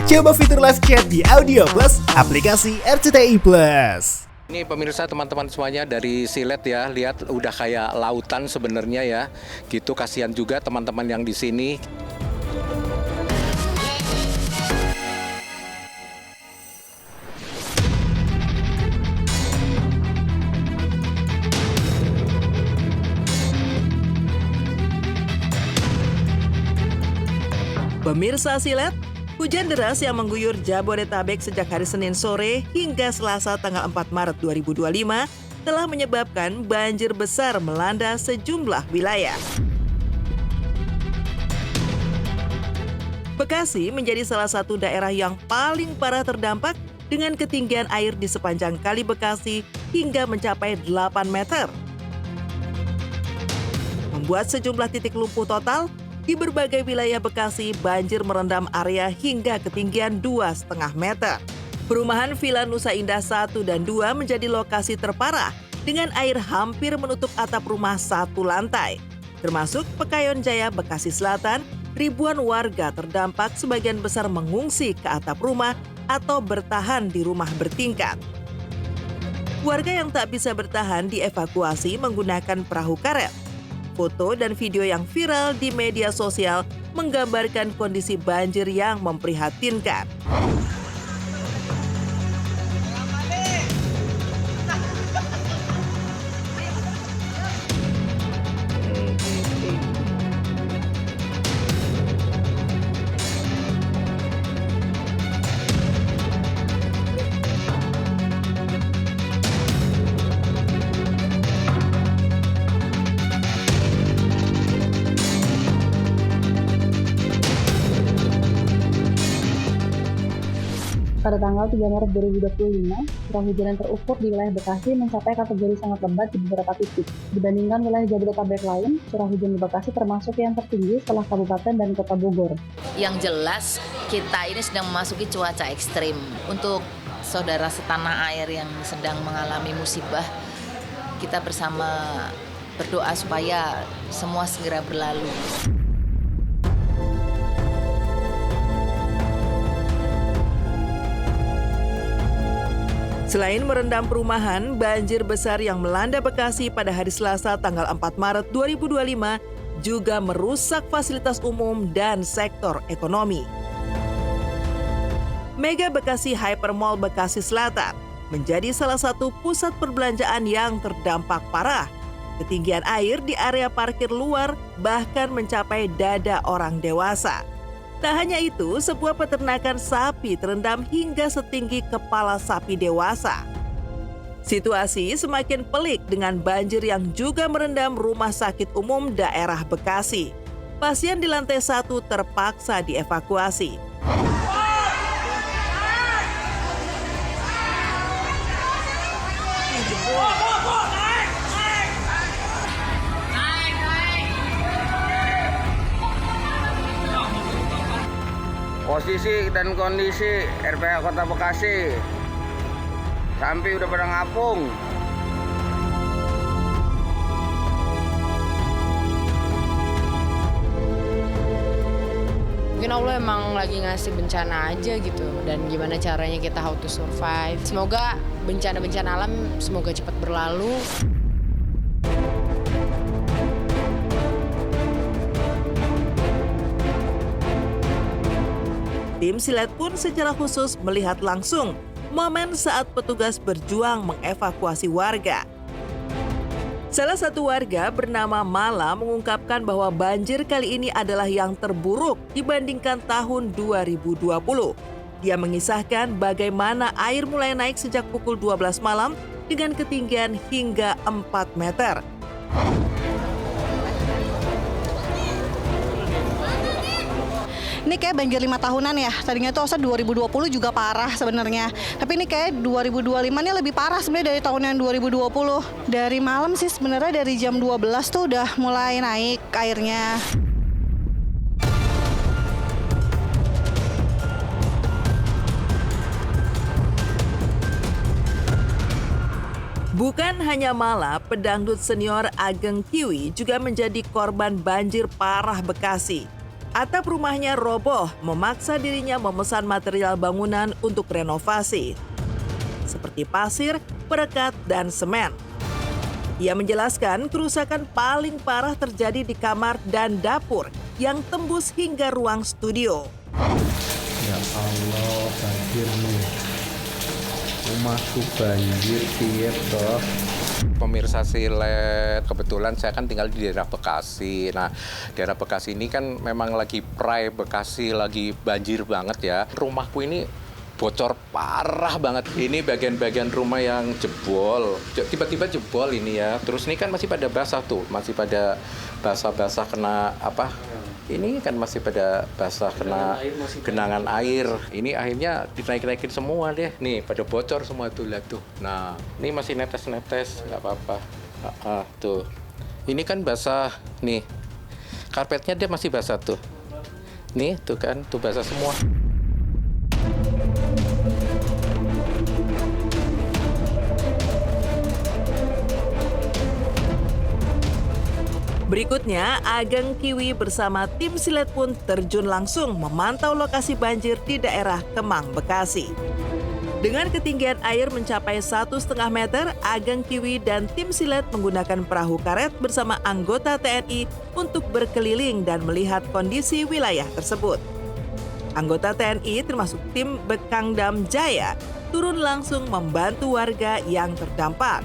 Coba fitur live chat di Audio Plus, aplikasi RCTI Plus. Ini pemirsa teman-teman semuanya dari Silet ya, lihat udah kayak lautan sebenarnya ya. Gitu, kasihan juga teman-teman yang di sini. Pemirsa Silet, hujan deras yang mengguyur Jabodetabek sejak hari Senin sore hingga Selasa tanggal 4 Maret 2025 telah menyebabkan banjir besar melanda sejumlah wilayah. Bekasi menjadi salah satu daerah yang paling parah terdampak dengan ketinggian air di sepanjang Kali Bekasi hingga mencapai 8 meter. Membuat sejumlah titik lumpuh total. Di berbagai wilayah Bekasi, banjir merendam area hingga ketinggian 2,5 meter. Perumahan Villa Nusa Indah 1 dan 2 menjadi lokasi terparah dengan air hampir menutup atap rumah satu lantai. Termasuk Pekayon Jaya, Bekasi Selatan, ribuan warga terdampak sebagian besar mengungsi ke atap rumah atau bertahan di rumah bertingkat. Warga yang tak bisa bertahan dievakuasi menggunakan perahu karet. Foto dan video yang viral di media sosial menggambarkan kondisi banjir yang memprihatinkan. Pada tanggal 3 Maret 2025, curah hujan yang terukur di wilayah Bekasi mencapai kategori sangat lebat di beberapa titik. Dibandingkan wilayah Jabodetabek lain, curah hujan di Bekasi termasuk yang tertinggi setelah Kabupaten dan Kota Bogor. Yang jelas, kita ini sedang memasuki cuaca ekstrim. Untuk saudara setanah air yang sedang mengalami musibah, kita bersama berdoa supaya semua segera berlalu. Selain merendam perumahan, banjir besar yang melanda Bekasi pada hari Selasa tanggal 4 Maret 2025 juga merusak fasilitas umum dan sektor ekonomi. Mega Bekasi Hypermall Bekasi Selatan menjadi salah satu pusat perbelanjaan yang terdampak parah. Ketinggian air di area parkir luar bahkan mencapai dada orang dewasa. Tak hanya itu, sebuah peternakan sapi terendam hingga setinggi kepala sapi dewasa. Situasi semakin pelik dengan banjir yang juga merendam rumah sakit umum daerah Bekasi. Pasien di lantai 1 terpaksa dievakuasi. Posisi dan kondisi RPH Kota Bekasi, sapi udah pada ngapung. Mungkin Allah emang lagi ngasih bencana aja gitu, dan gimana caranya kita how to survive. Semoga bencana-bencana alam semoga cepat berlalu. Tim Silet pun secara khusus melihat langsung momen saat petugas berjuang mengevakuasi warga. Salah satu warga bernama Mala mengungkapkan bahwa banjir kali ini adalah yang terburuk dibandingkan tahun 2020. Dia mengisahkan bagaimana air mulai naik sejak pukul 12 malam dengan ketinggian hingga 4 meter. Ini kayak banjir 5 tahunan ya. Tadinya tuh 2020 juga parah sebenarnya. Tapi ini kayak 2025 ini lebih parah sebenarnya dari tahun yang 2020. Dari malam sih sebenarnya dari jam 12 tuh udah mulai naik airnya. Bukan hanya Mala, pedangdut senior Ageng Kiwi juga menjadi korban banjir parah Bekasi. Atap rumahnya roboh, memaksa dirinya memesan material bangunan untuk renovasi, seperti pasir, perekat, dan semen. Ia menjelaskan kerusakan paling parah terjadi di kamar dan dapur yang tembus hingga ruang studio. Ya Allah, banjir nih. Rumahku banjir, piye toh? Pemirsa Silet, kebetulan saya kan tinggal di daerah Bekasi. Nah, daerah Bekasi ini kan memang lagi prime Bekasi, lagi banjir banget ya. Rumahku ini bocor parah banget. Ini bagian-bagian rumah yang jebol. Tiba-tiba jebol ini ya. Terus ini kan masih pada basah tuh, masih pada basah-basah kena apa? Ini kan masih pada basah kena genangan air. Ini akhirnya dinaik-naikin semua deh. Nih pada bocor semua tuh, lihat tuh. Nah, ini masih netes-netes, nggak apa-apa. Tuh. Ini kan basah nih. Karpetnya dia masih basah tuh. Nih, tuh kan, tuh basah semua. Berikutnya, Ageng Kiwi bersama tim Silet pun terjun langsung memantau lokasi banjir di daerah Kemang, Bekasi. Dengan ketinggian air mencapai 1,5 meter, Ageng Kiwi dan tim Silet menggunakan perahu karet bersama anggota TNI untuk berkeliling dan melihat kondisi wilayah tersebut. Anggota TNI termasuk tim Bekangdam Jaya turun langsung membantu warga yang terdampak.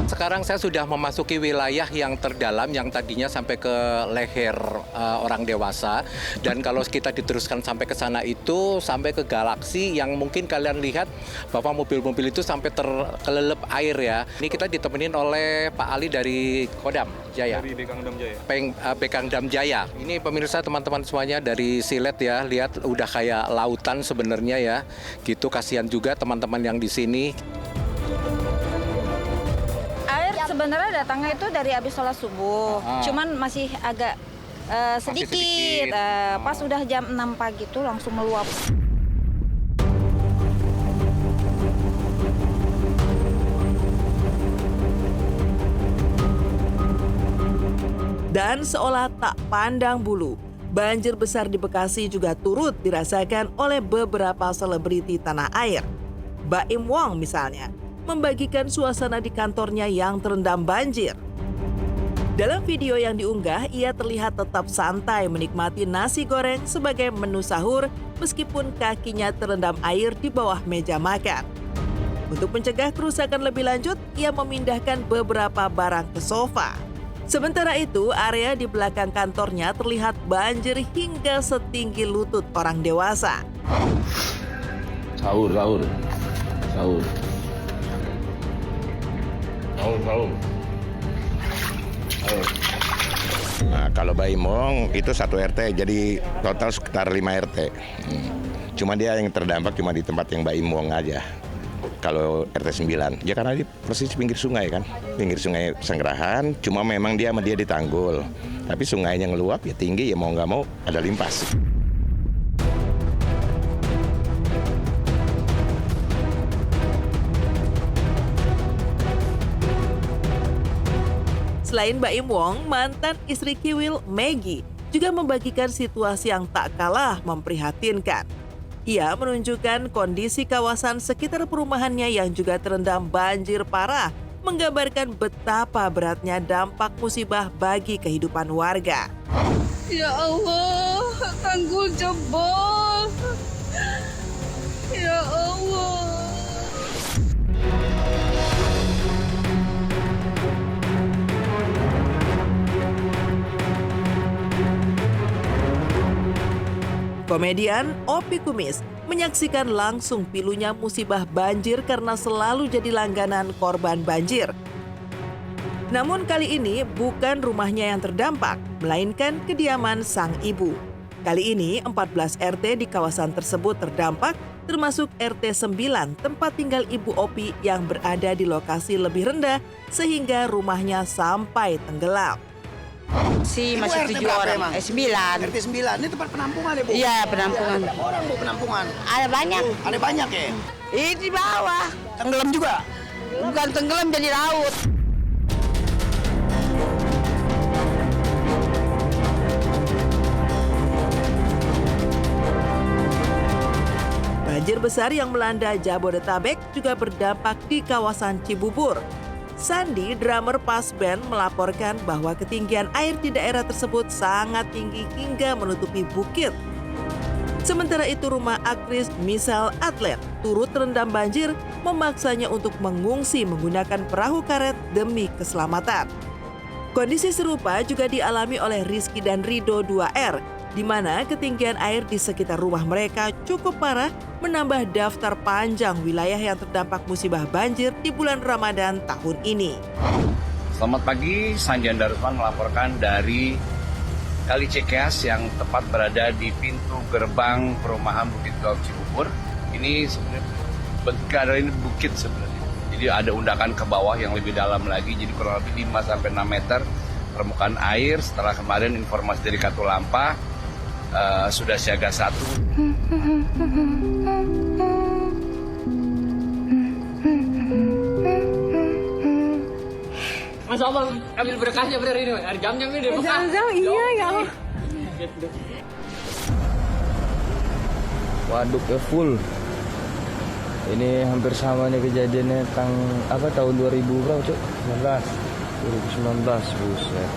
Sekarang saya sudah memasuki wilayah yang terdalam yang tadinya sampai ke leher orang dewasa, dan kalau kita diteruskan sampai ke sana itu sampai ke galaksi yang mungkin kalian lihat bahwa mobil-mobil itu sampai terkelelep air ya. Ini kita ditemenin oleh Pak Ali dari Kodam Jaya. Dari Bekangdam Jaya. Bekangdam Jaya. Ini pemirsa teman-teman semuanya dari Silet ya, lihat udah kayak lautan sebenarnya ya. Gitu, kasihan juga teman-teman yang di sini. Sebenarnya datangnya itu dari habis sholat subuh, cuman masih agak sedikit. Pas udah jam 6 pagi itu langsung meluap. Dan seolah tak pandang bulu, banjir besar di Bekasi juga turut dirasakan oleh beberapa selebriti tanah air. Baim Wong misalnya, membagikan suasana di kantornya yang terendam banjir. Dalam video yang diunggah, ia terlihat tetap santai menikmati nasi goreng sebagai menu sahur meskipun kakinya terendam air di bawah meja makan. Untuk mencegah kerusakan lebih lanjut, ia memindahkan beberapa barang ke sofa. Sementara itu, area di belakang kantornya terlihat banjir hingga setinggi lutut orang dewasa. Sahur. Nah, kalau Baimong itu 1 RT, jadi total sekitar 5 RT. Cuma dia yang terdampak cuma di tempat yang Baimong aja. Kalau RT 9, ya karena di persis pinggir sungai kan, pinggir sungai Sanggerahan. Cuma memang dia sama dia ditanggul, tapi sungainya ngeluap ya tinggi, ya mau nggak mau ada limpas. Selain Baim Wong, mantan istri Kiwil, Maggie, juga membagikan situasi yang tak kalah memprihatinkan. Ia menunjukkan kondisi kawasan sekitar perumahannya yang juga terendam banjir parah, menggambarkan betapa beratnya dampak musibah bagi kehidupan warga. Ya Allah, tanggul jebol. Ya Allah. Komedian Opi Kumis menyaksikan langsung pilunya musibah banjir karena selalu jadi langganan korban banjir. Namun kali ini bukan rumahnya yang terdampak, melainkan kediaman sang ibu. Kali ini 14 RT di kawasan tersebut terdampak, termasuk RT 9 tempat tinggal Ibu Opi yang berada di lokasi lebih rendah sehingga rumahnya sampai tenggelam. Masih 7 orang, 9. RT 9, ini tempat penampungan ya Bu? Iya, penampungan. Berapa orang Bu penampungan? Ada banyak. Ada banyak ya? Di bawah. Tenggelam juga? Bukan tenggelam, jadi laut. Banjir besar yang melanda Jabodetabek juga berdampak di kawasan Cibubur. Sandi, drummer pas band, melaporkan bahwa ketinggian air di daerah tersebut sangat tinggi hingga menutupi bukit. Sementara itu rumah aktris Misal Atlet turut terendam banjir, memaksanya untuk mengungsi menggunakan perahu karet demi keselamatan. Kondisi serupa juga dialami oleh Rizky dan Rido 2R, di mana ketinggian air di sekitar rumah mereka cukup parah, menambah daftar panjang wilayah yang terdampak musibah banjir di bulan Ramadan tahun ini. Selamat pagi, Sandian Darusman melaporkan dari Kali Cikeas yang tepat berada di pintu gerbang perumahan Bukit Golf Cibubur. Ini sebenarnya bentuknya ini bukit sebenarnya. Jadi ada undakan ke bawah yang lebih dalam lagi, jadi kurang lebih 5-6 meter permukaan air. Setelah kemarin informasi dari Katulampa, sudah siaga 1. Mas Abang ambil berkasnya bener ini, ada jam-jam ini deh. Jam-jam iya ya. Waduknya full. Ini hampir sama nih kejadiannya tahun 2000 berapa, Cuk? 2019, buset.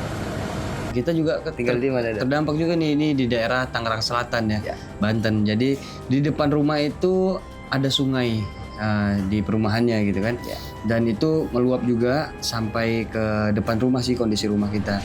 Kita juga tinggal di mana? Terdampak juga nih ini di daerah Tangerang Selatan ya, Banten. Jadi di depan rumah itu ada sungai di perumahannya gitu kan. Dan itu meluap juga sampai ke depan rumah sih kondisi rumah kita.